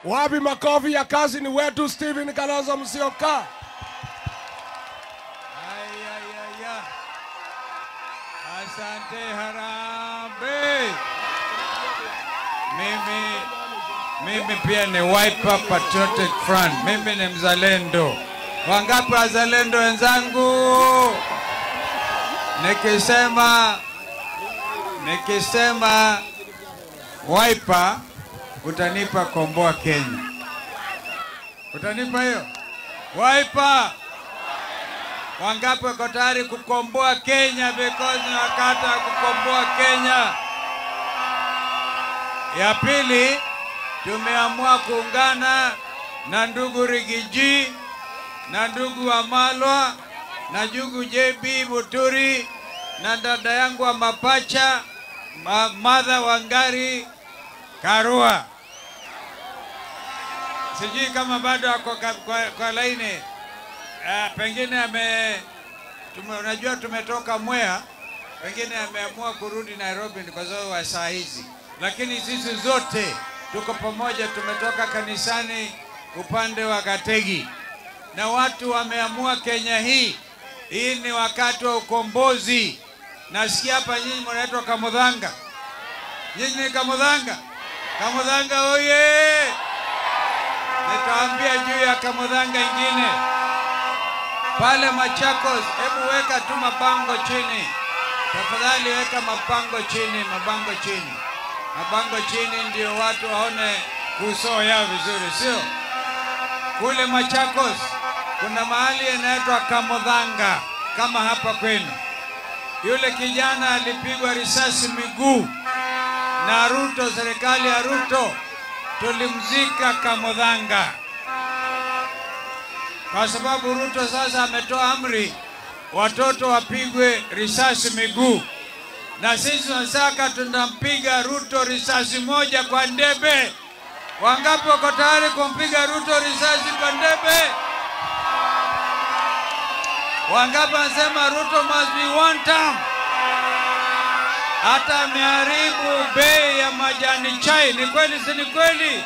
Wapi makofi ya kazi ni wetu Stephen Kalonzo Musyoka. Asante Harambee. Mimi pia ni Wiper Patriotic Front. Mimi ni mzalendo. Wangapi wazalendo wenzangu? Nikisema Wiper, utanipa Komboa Kenya. Utanipa hiyo? Wiper. Wangapi wako tayari kukomboa Kenya? Because ni wakati wa kukomboa Kenya. Ya pili, tumeamua kuungana na ndugu Rigiji, na ndugu Wamalwa, na ndugu JB Muturi, na dada yangu wa mapacha Martha Wangari Karua. Sijui kama bado ako kwa laini. Pengine unajua tumetoka Mwea, pengine ameamua kurudi Nairobi kwa sababu wa saa hizi. Lakini sisi zote tuko pamoja, tumetoka kanisani upande wa Gategi. Na watu wameamua Kenya hii ni wakati wa ukombozi. Nasikia hapa nyinyi mnaitwa Kamudhanga. Nyinyi ni Kamudhanga. Kamudhanga oye! Nitaambia juu ya Kamudhanga ingine. Pale Machakos, hebu weka tu mabango chini. Tafadhali weka mabango chini, mabango chini. Mabango chini ndio watu waone uso yao vizuri, sio? Kule Machakos kuna mahali inaitwa Kamudhanga, kama hapa kwenu. Yule kijana alipigwa risasi miguu na Ruto, serikali ya Ruto. Tulimzika Kamudhanga. Kwa sababu Ruto sasa ametoa amri watoto wapigwe risasi miguu. Na sisi tunataka tunampiga Ruto risasi moja kwa ndebe. Wangapi wako tayari kumpiga Ruto risasi kwa ndebe? Wangapi wanasema Ruto must be one term? Hata ameharibu bei ya majani chai. Ni kweli si ni kweli?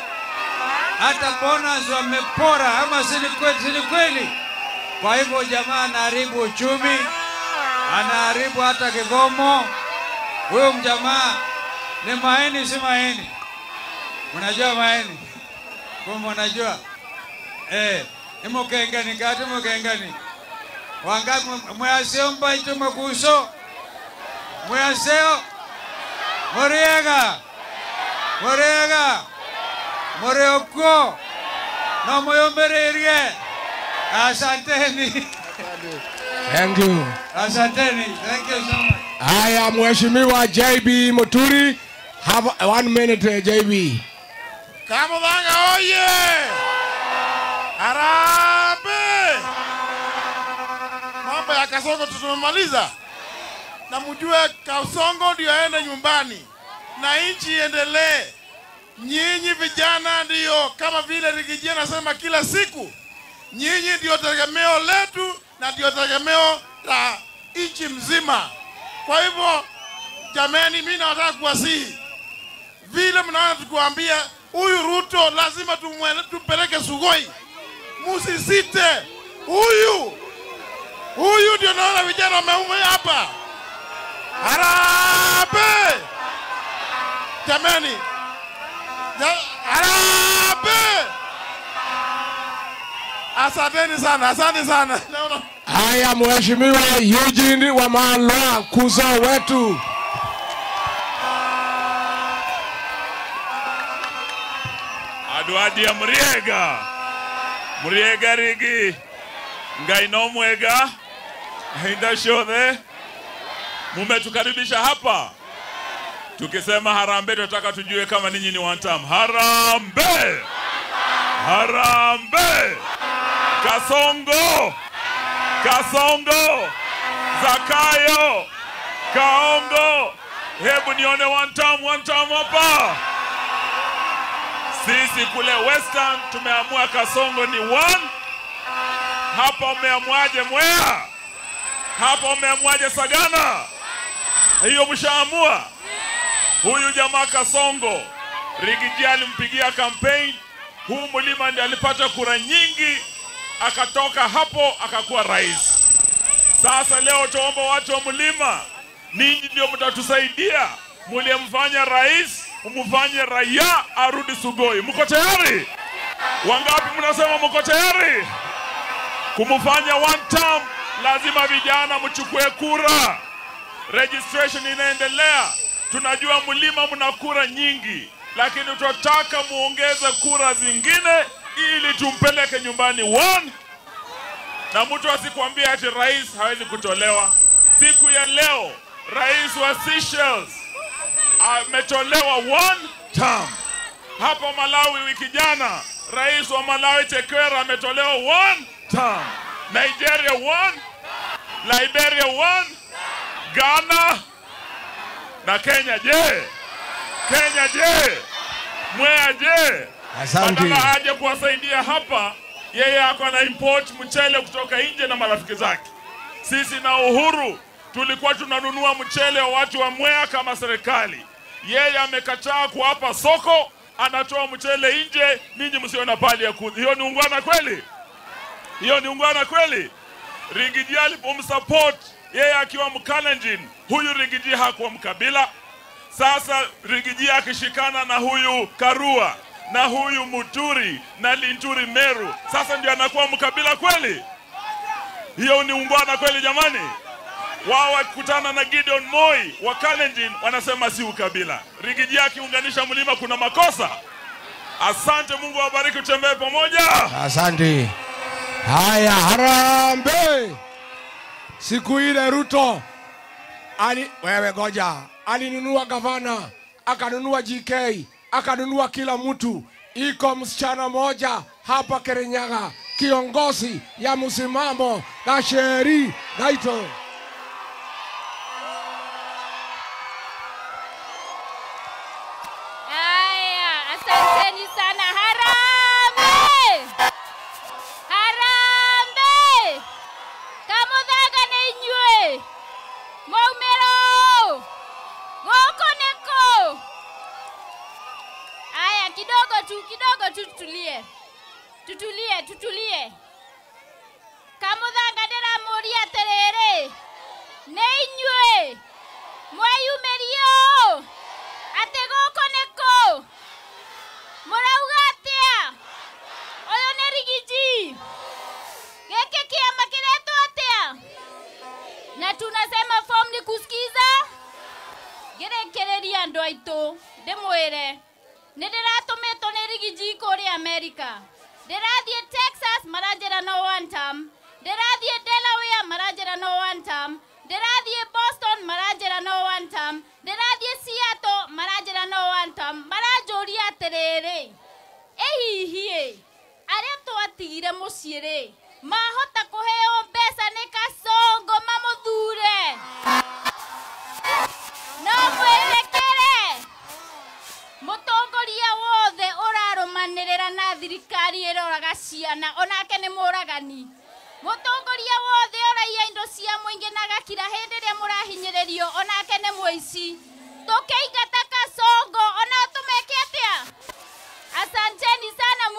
Hata bonus wamepora, ama si ni kweli? Kwa hivyo jamaa anaharibu uchumi, anaharibu hata Kigomo. Huyo mjamaa ni maeni si maeni? Unajua maeni? Kama unajua? Imo kengani kati mo kengani. Wangapi mwaseo mbaito makuso? Mwaseo? Moriega? Moreoko? Na moyombererie? Asanteni. Thank you. Asanteni. Thank you so much. Haya, Mheshimiwa JB Muturi, have 1 minute JB. Kamudhanga oye! Harambee! Mambo ya Kasongo tumemaliza. Na mjue Kasongo ndio aende nyumbani na nchi iendelee. Nyinyi vijana ndio kama vile Rigiji anasema kila siku. Nyinyi ndio tegemeo letu na ndio tegemeo la nchi mzima. Kwa hivyo jameni, mimi nataka kuwasihi vile mnaona tukuambia huyu Ruto lazima tumpeleke Sugoi. Musisite. Huyu ndio naona vijana wameume hapa. Harambee! Jameni. Harambee! Asanteni sana. Haya, Mheshimiwa Eugene Wamalwa, kuzo wetu. Adwadi ya Muriega Rigi Ngaino Mwega Hinda Shode. Mumetukaribisha hapa. Tukisema harambee tunataka tujue kama ninyi ni one term. Harambee! Kasongo, Zakayo, Kaongo. Hebu nione one term hapa. Sisi kule Western tumeamua Kasongo ni 1. Hapa umeamuaje Mwea? Hapa umeamuaje Sagana? Hiyo mshaamua. Huyu jamaa Kasongo, Rigiji alimpigia campaign huu mlima ndiye alipata kura nyingi, akatoka hapo akakuwa rais. Sasa leo tuomba watu wa mlima, ninyi ndio mtatusaidia. Mliemfanya rais, umfanye raia arudi Sugoi. Mko tayari? Wangapi mnasema mko tayari? Kumfanya one term, lazima vijana mchukue kura. Registration inaendelea. Tunajua mlima mna kura nyingi, lakini tunataka muongeze kura zingine ili tumpeleke nyumbani one. Na mtu asikwambia ati rais hawezi kutolewa. Siku ya leo rais wa Seychelles ametolewa one term. Hapa Malawi wiki jana rais wa Malawi Tekwera ametolewa one term. Nigeria one, Liberia one, Ghana na Kenya je? Kenya je? Mwea je? Badala aje kuwasaidia hapa, yeye ako na import mchele kutoka nje na marafiki zake. Sisi na Uhuru tulikuwa tunanunua mchele wa watu wa Mwea kama serikali. Yeye amekataa kuwapa soko, anatoa mchele nje, ninyi msiona pali ya kuzi. Hiyo ni ungwana kweli? Hiyo ni ungwana kweli? Rigiji alipomsupport yeye akiwa Mkalenjin, huyu Rigiji hakuwa mkabila. Sasa Rigiji akishikana na huyu Karua na huyu Muturi na Linturi Meru, sasa ndio anakuwa mkabila kweli? Hiyo ni ungwana kweli jamani? Wao wakutana na Gideon Moi wa Kalenjin wanasema si ukabila. Rigiji akiunganisha mlima kuna makosa. Asante, Mungu awabariki, tutembee pamoja. Asante. Haya, harambe. Siku ile Ruto wewe goja, alinunua gavana, akanunua GK, akanunua kila mtu. Iko msichana moja hapa Kirinyaga, kiongozi ya msimamo na sheri naito. Aya, asanteni sana. Harambe! Harambe! Kamuthaga ni inyue. Maumero! Goko neko! Aya, kidogo tu tutulie. Kamuthaga ndera muria terere. Ne inyue. Mwayumerio. Ate goko neko. Murauga atia. Oyo ne Rigiji. Geke kiama kireto atia. Na tunasema form ni kusikiza. Gerekereria andu aitu. Ndimwire. Nindiratumito ni Rigiji kuri America. Ndirathie Texas marajera no one term. Ndirathie Delaware marajera no one term. Ndirathie Boston marajera no one term. Ndirathie Seattle marajera no one term. Marajoria terere. Ehihie. Aria twatigire muciire. Mahota kuheo pesa ni Kasongo mamuthure. No mwelekere. Mutongoria wothe urarumanirira na thirikari iroraga ciana onake ni muragani. Mutongoria wothe oraia indo cia muingi na gakira hindi ria murahinyiririo onake ni muici. Tukeingata Kasongo ona tumeke atia. Asanteni sana.